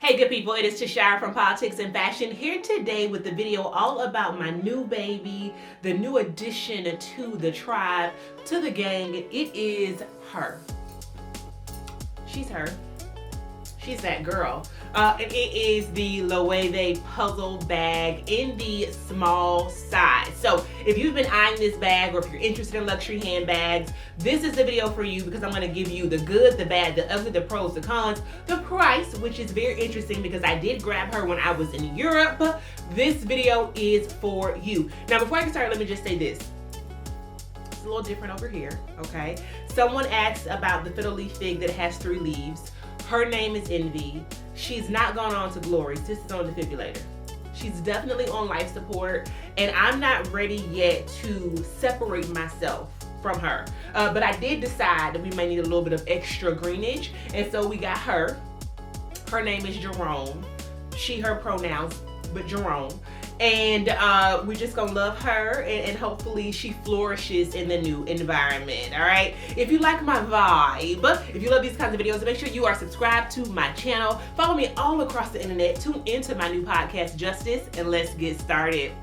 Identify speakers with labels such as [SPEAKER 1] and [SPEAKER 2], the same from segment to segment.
[SPEAKER 1] Hey good people, it is Tashara from Politics and Fashion here today with the video all about my new baby, the new addition to the tribe, to the gang. It is her. She's her. She's that girl. And it is the Loewe puzzle bag in the small size. So if you've been eyeing this bag or if you're interested in luxury handbags, this is the video for you because I'm going to give you the good, the bad, the ugly, the pros, the cons, the price, which is very interesting because I did grab her when I was in Europe. This video is for you. Now before I get started, let me just say this. It's a little different over here, okay? Someone asked about the fiddle leaf fig that has 3 leaves. Her name is Envy. She's not gone on to glory. This is on defibrillator. She's definitely on life support, and I'm not ready yet to separate myself from her. But I did decide that we may need a little bit of extra greenage, and so we got her. Her name is Jerome. She, her pronouns, but Jerome. And we're just gonna love her and hopefully she flourishes in the new environment. All right, if you like my vibe, if you love these kinds of videos, make sure you are subscribed to my channel. Follow me all across the internet. Tune into my new podcast Justice, and let's get started.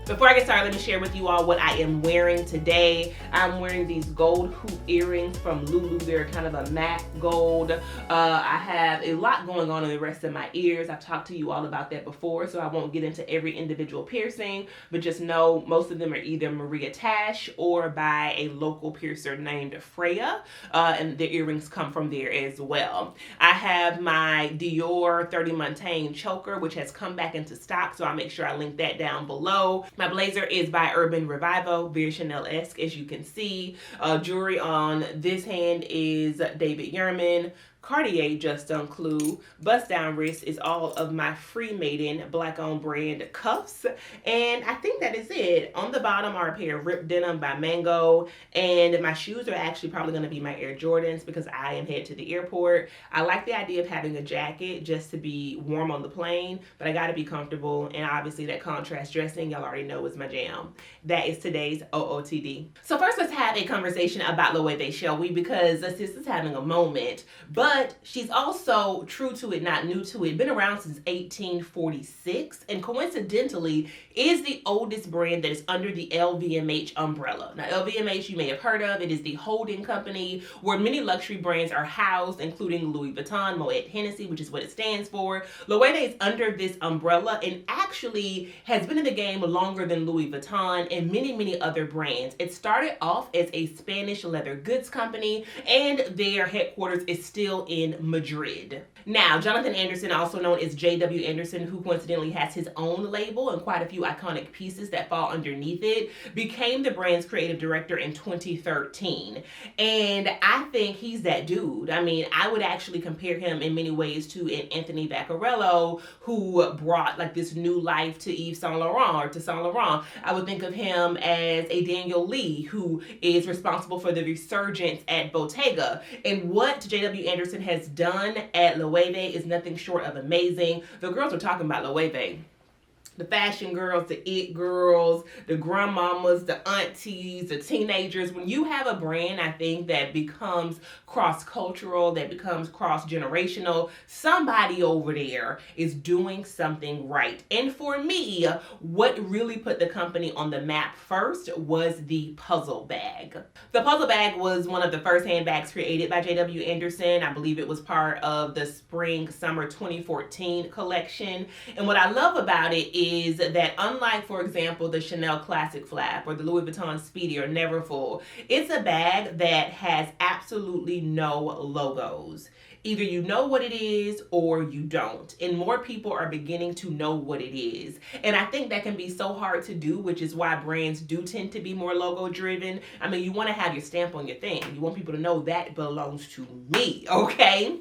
[SPEAKER 1] Before I get started, let me share with you all what I am wearing today. I'm wearing these gold hoop earrings from Loewe. They're kind of a matte gold. I have a lot going on in the rest of my ears. I've talked to you all about that before, so I won't get into every individual piercing, but just know most of them are either Maria Tash or by a local piercer named Freya, and the earrings come from there as well. I have my Dior 30 Montaigne choker, which has come back into stock, so I'll make sure I link that down below. My blazer is by Urban Revival, very Chanel-esque as you can see. Jewelry on this hand is David Yurman. Cartier Just Unclue. Bust down wrist is all of my Free Maiden black owned brand cuffs. And I think that is it. On the bottom are a pair of ripped denim by Mango. And my shoes are actually probably going to be my Air Jordans because I am headed to the airport. I like the idea of having a jacket just to be warm on the plane, but I got to be comfortable. And obviously that contrast dressing, y'all already know, is my jam. That is today's OOTD. So first let's have a conversation about Loewe, shall we? Because sis is having a moment. But she's also true to it, not new to it. Been around since 1846, and coincidentally is the oldest brand that is under the LVMH umbrella. Now, LVMH you may have heard of. It is the holding company where many luxury brands are housed, including Louis Vuitton, Moet Hennessy, which is what it stands for. Loewe is under this umbrella and actually has been in the game longer than Louis Vuitton and many other brands. It started off as a Spanish leather goods company, and their headquarters is still in Madrid. Now, Jonathan Anderson, also known as J.W. Anderson, who coincidentally has his own label and quite a few iconic pieces that fall underneath it, became the brand's creative director in 2013. And I think he's that dude. I mean, I would actually compare him in many ways to an Anthony Vaccarello, who brought like this new life to Yves Saint Laurent or to Saint Laurent. I would think of him as a Daniel Lee, who is responsible for the resurgence at Bottega. And what J.W. Anderson has done at Loewe is nothing short of amazing. The girls are talking about Loewe. The fashion girls, the it girls, the grandmamas, the aunties, the teenagers. When you have a brand, I think, that becomes cross-cultural, that becomes cross-generational, somebody over there is doing something right. And for me, what really put the company on the map first was the puzzle bag. The puzzle bag was one of the first handbags created by J.W. Anderson. I believe it was part of the spring-summer 2014 collection. And what I love about it is that unlike, for example, the Chanel Classic Flap or the Louis Vuitton Speedy or Neverfull, it's a bag that has absolutely no logos. Either you know what it is or you don't. And more people are beginning to know what it is. And I think that can be so hard to do, which is why brands do tend to be more logo driven. I mean, you want to have your stamp on your thing. You want people to know that belongs to me, okay?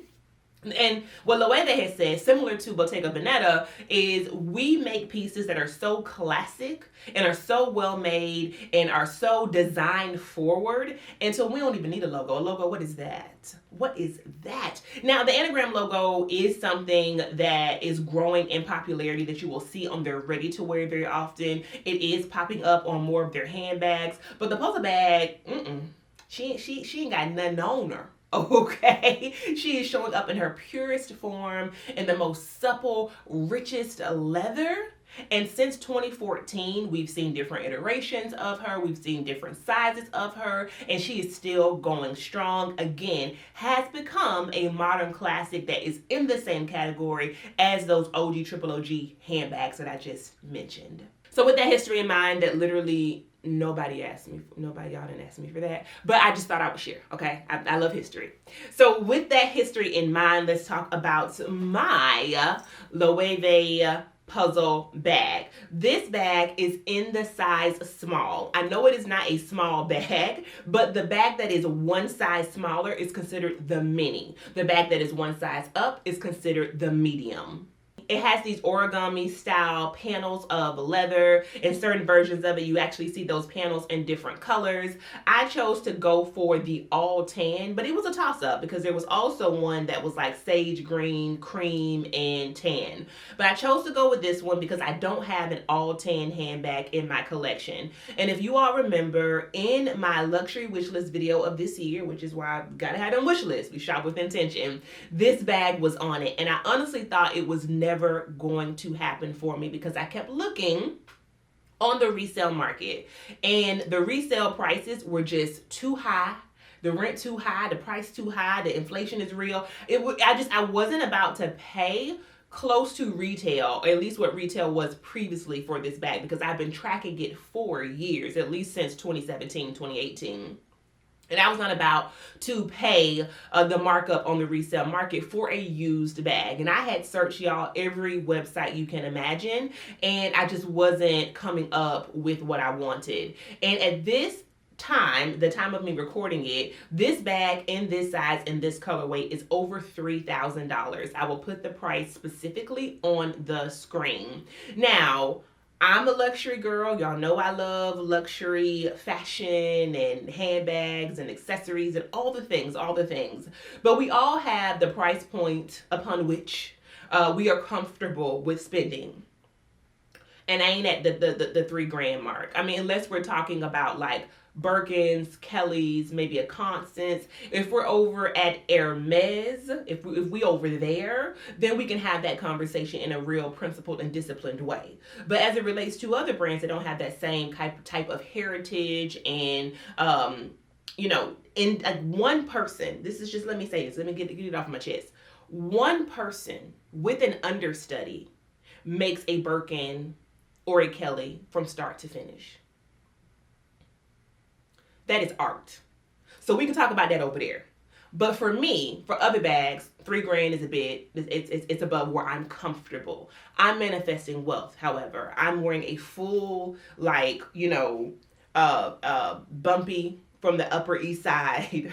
[SPEAKER 1] And what Loewe has said, similar to Bottega Veneta, is we make pieces that are so classic and are so well made and are so designed forward, and so we don't even need a logo. A logo, what is that? What is that? Now, the anagram logo is something that is growing in popularity that you will see on their ready-to-wear very often. It is popping up on more of their handbags, but the puzzle bag, She ain't got nothing on her. Okay, she is showing up in her purest form, in the most supple, richest leather. And since 2014, we've seen different iterations of her. We've seen different sizes of her, and she is still going strong. Again, has become a modern classic that is in the same category as those OG Triple OG handbags that I just mentioned. So with that history in mind, that literally nobody y'all didn't ask me for that, but I just thought I would share. Okay, I love history. So with that history in mind, let's talk about my Loewe puzzle bag. This bag is in the size small. I know it is not a small bag, but the bag that is one size smaller is considered the mini. The bag that is one size up is considered the medium. It has these origami style panels of leather. In certain versions of it, you actually see those panels in different colors. I chose to go for the all tan, but it was a toss up because there was also one that was like sage green, cream, and tan. But I chose to go with this one because I don't have an all tan handbag in my collection. And if you all remember, in my luxury wish list video of this year, which is why I gotta have a wish list, we shop with intention, this bag was on it. And I honestly thought it was never going to happen for me because I kept looking on the resale market and the resale prices were just too high. The rent too high, the price too high, the inflation is real. I wasn't about to pay close to retail, or at least what retail was previously for this bag, because I've been tracking it for years, at least since 2017, 2018. And I was not about to pay the markup on the resale market for a used bag. And I had searched, y'all, every website you can imagine, and I just wasn't coming up with what I wanted. And at this time, the time of me recording it, this bag in this size, in this colorway, is over $3,000. I will put the price specifically on the screen. Now, I'm a luxury girl. Y'all know I love luxury fashion and handbags and accessories and all the things. But we all have the price point upon which we are comfortable with spending. And I ain't at the $3,000 mark. I mean, unless we're talking about like Birkins, Kelly's, maybe a Constance. If we're over at Hermes, if we over there, then we can have that conversation in a real principled and disciplined way. But as it relates to other brands that don't have that same type of heritage and in one person, this is just, let me say this, let me get it off my chest. One person with an understudy makes a Birkin or a Kelly from start to finish. That is art. So we can talk about that over there. But for me, for other bags, $3,000 is a bit, it's above where I'm comfortable. I'm manifesting wealth, however. I'm wearing a full, bumpy from the Upper East Side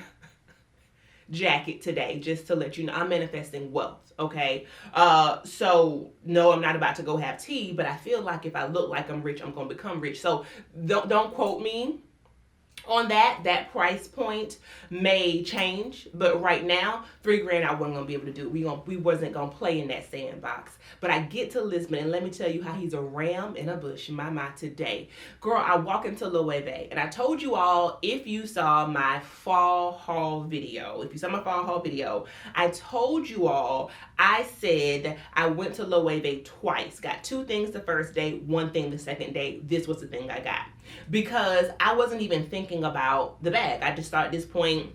[SPEAKER 1] jacket today, just to let you know I'm manifesting wealth, okay? So no, I'm not about to go have tea, but I feel like if I look like I'm rich, I'm going to become rich. So don't quote me on that price point may change, but right now, $3,000 I wasn't gonna be able to do. We wasn't gonna play in that sandbox. But I get to Lisbon, and let me tell you how he's a ram in a bush, my today. Girl, I walk into Loewe, and I told you all, if you saw my fall haul video, I told you all, I said I went to Loewe twice. Got 2 things the first day, 1 thing the second day. This was the thing I got. Because I wasn't even thinking about the bag. I just thought at this point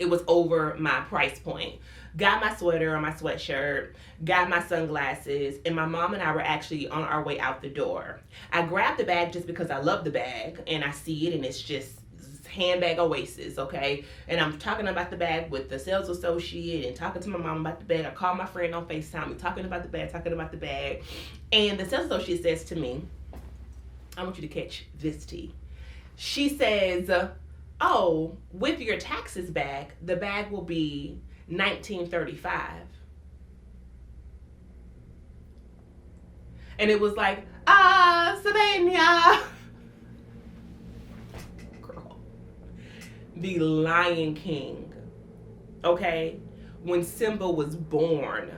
[SPEAKER 1] it was over my price point. Got my sweater or my sweatshirt, got my sunglasses, and my mom and I were actually on our way out the door. I grabbed the bag just because I love the bag and I see it and it's just handbag oasis, okay? And I'm talking about the bag with the sales associate and talking to my mom about the bag. I called my friend on FaceTime. We're talking about the bag. And the sales associate says to me, I want you to catch this tea. She says, oh, with your taxes back, the bag will be $1,935. And it was like, Savannah. Girl. The Lion King, okay? When Simba was born,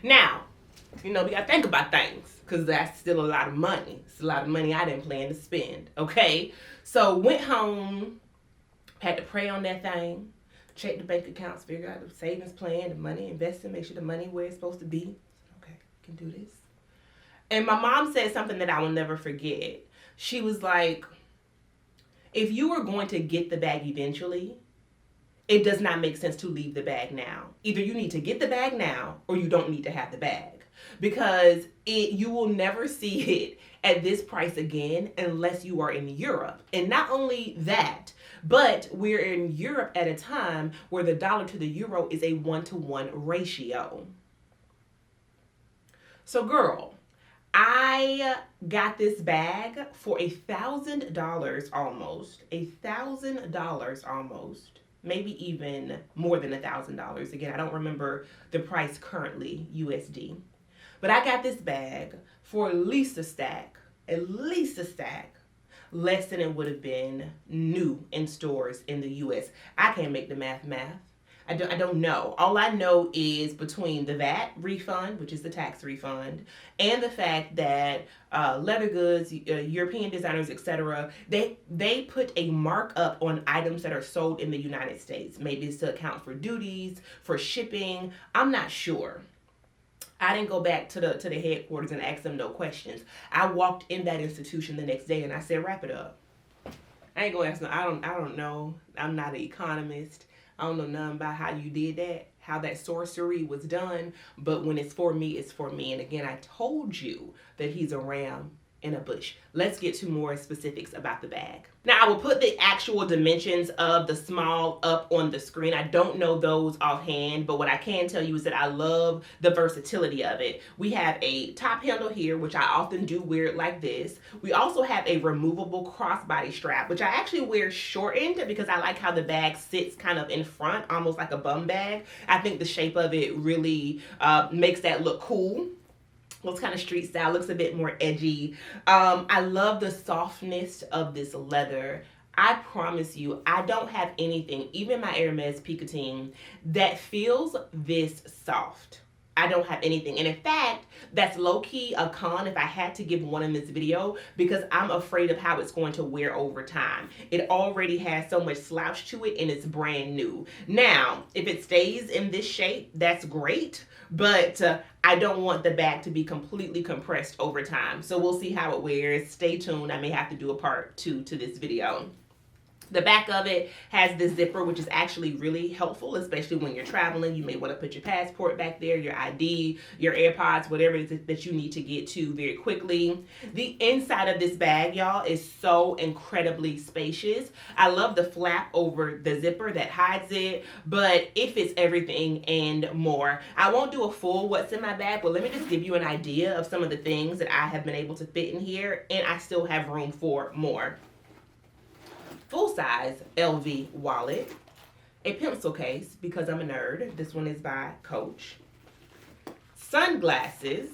[SPEAKER 1] now, You know, we gotta think about things because that's still a lot of money. It's a lot of money I didn't plan to spend. Okay, so went home, had to pray on that thing, check the bank accounts, figure out the savings plan, the money invested, make sure the money where it's supposed to be. Okay, can do this. And my mom said something that I will never forget. She was like, if you were going to get the bag eventually, it does not make sense to leave the bag now. Either you need to get the bag now or you don't need to have the bag, because you will never see it at this price again unless you are in Europe. And not only that, but we're in Europe at a time where the dollar to the euro is a 1-to-1 ratio. So girl, I got this bag for $1,000 almost. $1,000 almost. Maybe even more than $1,000. Again, I don't remember the price currently, USD. But I got this bag for at least a stack, less than it would have been new in stores in the US. I can't make the math. I don't know. All I know is between the VAT refund, which is the tax refund, and the fact that leather goods, European designers, etc., they put a markup on items that are sold in the United States. Maybe it's to account for duties, for shipping. I'm not sure. I didn't go back to the headquarters and ask them no questions. I walked in that institution the next day and I said, wrap it up. I ain't gonna ask them. I don't know. I'm not an economist. I don't know nothing about how you did that, how that sorcery was done. But when it's for me, it's for me. And again, I told you that he's a ram in a bush. Let's get to more specifics about the bag. Now, I will put the actual dimensions of the small up on the screen. I don't know those offhand, but what I can tell you is that I love the versatility of it. We have a top handle here, which I often do wear it like this. We also have a removable crossbody strap, which I actually wear shortened because I like how the bag sits kind of in front, almost like a bum bag. I think the shape of it really makes that look cool. Looks kind of street style, looks a bit more edgy. I love the softness of this leather. I promise you, I don't have anything, even my Hermes Picotin, that feels this soft. I don't have anything. And in fact, that's low-key a con if I had to give one in this video, because I'm afraid of how it's going to wear over time. It already has so much slouch to it and it's brand new. Now, if it stays in this shape, that's great, but I don't want the bag to be completely compressed over time. So we'll see how it wears. Stay tuned. I may have to do a part 2 to this video. The back of it has the zipper, which is actually really helpful, especially when you're traveling. You may want to put your passport back there, your ID, your AirPods, whatever it is that you need to get to very quickly. The inside of this bag, y'all, is so incredibly spacious. I love the flap over the zipper that hides it, but it fits everything and more. I won't do a full what's in my bag, but let me just give you an idea of some of the things that I have been able to fit in here, and I still have room for more. Full-size LV wallet, a pencil case because I'm a nerd. This one is by Coach. Sunglasses,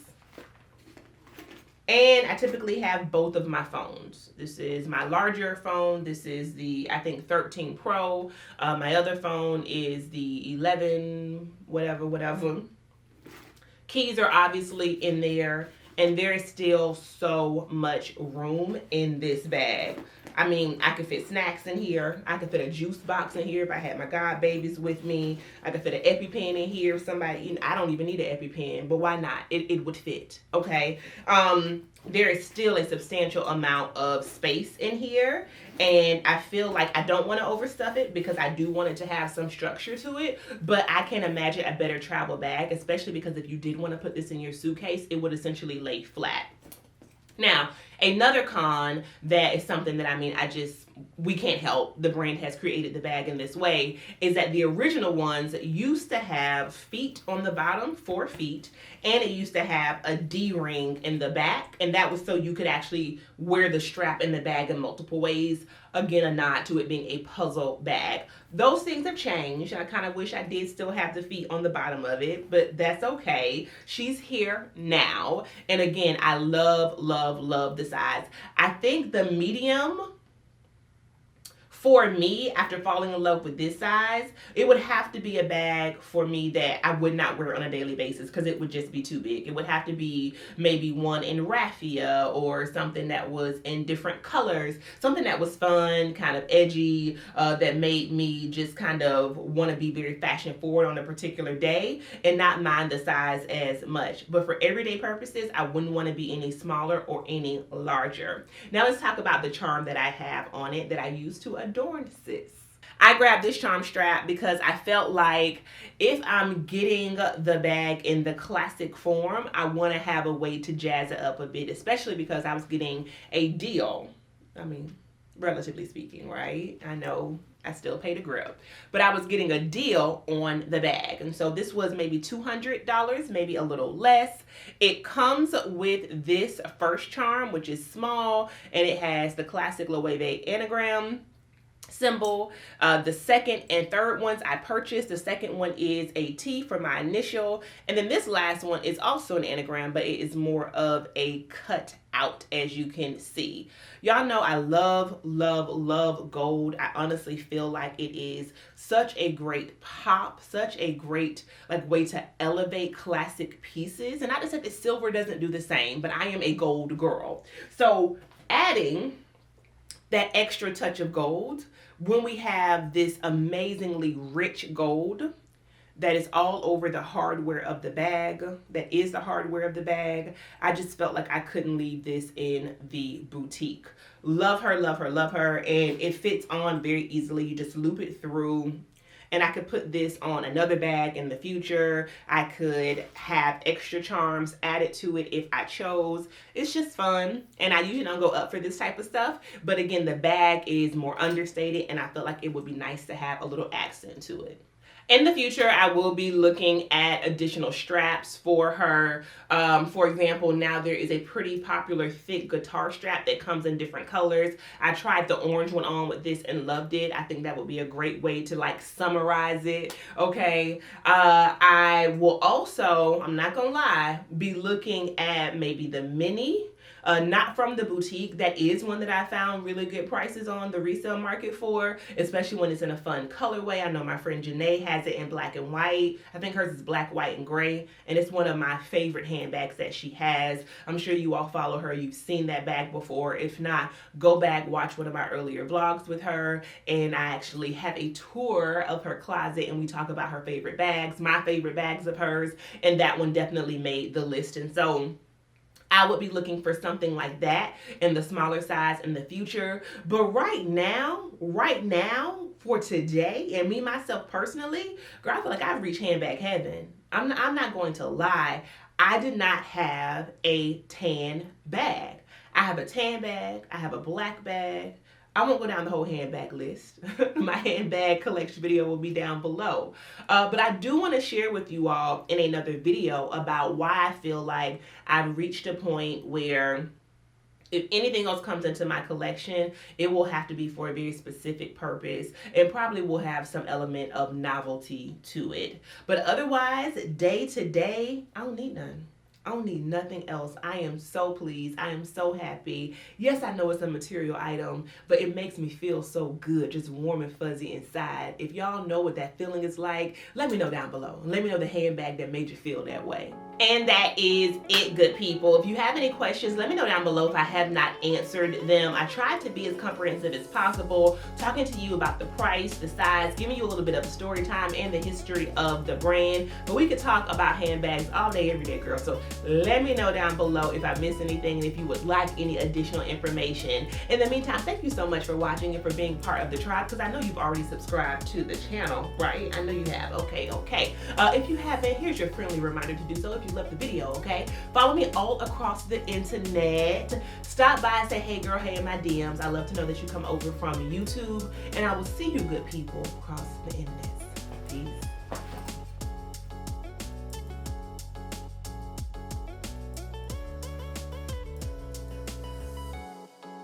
[SPEAKER 1] and I typically have both of my phones. This is my larger phone. This is the, I think, 13 Pro. My other phone is the 11, whatever. Keys are obviously in there, and there is still so much room in this bag. I mean, I could fit snacks in here. I could fit a juice box in here if I had my god babies with me. I could fit an EpiPen in here if somebody, I don't even need an EpiPen, but why not? It would fit, okay? There is still a substantial amount of space in here, and I feel like I don't want to overstuff it because I do want it to have some structure to it, but I can imagine a better travel bag, especially because if you did want to put this in your suitcase, it would essentially lay flat. Now, another con that is something that we can't help. The brand has created the bag in this way, is that the original ones used to have feet on the bottom, 4 feet, and it used to have a D-ring in the back, and that was so you could actually wear the strap in the bag in multiple ways. Again, a nod to it being a puzzle bag. Those things have changed. I kind of wish I did still have the feet on the bottom of it, but that's okay. She's here now, and again, I love the size. I think the medium For me, after falling in love with this size, it would have to be a bag for me that I would not wear on a daily basis because it would just be too big. It would have to be maybe one in raffia or something that was in different colors, something that was fun, kind of edgy, that made me just kind of want to be very fashion forward on a particular day and not mind the size as much. But for everyday purposes, I wouldn't want to be any smaller or any larger. Now let's talk about the charm that I have on it that I use to adorn sis. I grabbed this charm strap because I felt like if I'm getting the bag in the classic form, I want to have a way to jazz it up a bit, especially because I was getting a deal. I mean, relatively speaking, right? I know I still paid a grip, but I was getting a deal on the bag. And so this was maybe $200, maybe a little less. It comes with this first charm, which is small, and it has the classic Loewe anagram symbol. The second and third ones I purchased. The second one is a T for my initial, and then this last one is also an anagram, but it is more of a cut out, as you can see. Y'all know I love gold. I honestly feel like it is such a great pop, such a great way to elevate classic pieces. And not to say that silver doesn't do the same, but I am a gold girl. So adding that extra touch of gold when we have this amazingly rich gold that is all over the hardware of the bag, that is the hardware of the bag, I just felt like I couldn't leave this in the boutique. Love her, love her, love her, and it fits on very easily. You just loop it through, and I could put this on another bag in the future. I could have extra charms added to it if I chose. It's just fun, and I usually don't go up for this type of stuff, but again, the bag is more understated, and I felt like it would be nice to have a little accent to it. In the future, I will be looking at additional straps for her. For example, now there is a pretty popular thick guitar strap that comes in different colors. I tried the orange one on with this and loved it. I think that would be a great way to summarize it, okay? I will also, I'm not gonna lie, be looking at maybe the mini. Not from the boutique. That is one that I found really good prices on the resale market for, especially when it's in a fun colorway. I know my friend Janae has it in black and white. I think hers is black, white, and gray, and it's one of my favorite handbags that she has. I'm sure you all follow her. You've seen that bag before. If not, go back, watch one of my earlier vlogs with her, and I actually have a tour of her closet, and we talk about her favorite bags, my favorite bags of hers, and that one definitely made the list. And so I would be looking for something like that in the smaller size in the future. But right now, for today, and me, myself personally, girl, I feel like I've reached handbag heaven. I'm not going to lie. I did not have a tan bag. I have a tan bag. I have a black bag. I won't go down the whole handbag list. My handbag collection video will be down below. But I do want to share with you all in another video about why I feel like I've reached a point where if anything else comes into my collection, it will have to be for a very specific purpose and probably will have some element of novelty to it. But otherwise, day to day, I don't need none. I don't need nothing else. I am so pleased. I am so happy. Yes, I know it's a material item, but it makes me feel so good, just warm and fuzzy inside. If y'all know what that feeling is like, let me know down below. Let me know the handbag that made you feel that way. And that is it, good people. If you have any questions, let me know down below if I have not answered them. I tried to be as comprehensive as possible, talking to you about the price, the size, giving you a little bit of story time and the history of the brand. But we could talk about handbags all day, every day, girl. So let me know down below if I missed anything and if you would like any additional information. In the meantime, thank you so much for watching and for being part of the tribe, because I know you've already subscribed to the channel, right? I know you have. Okay. If you haven't, here's your friendly reminder to do so if you love the video, okay? Follow me all across the internet. Stop by and say, hey girl, hey in my DMs. I love to know that you come over from YouTube, and I will see you good people across the internet. Peace.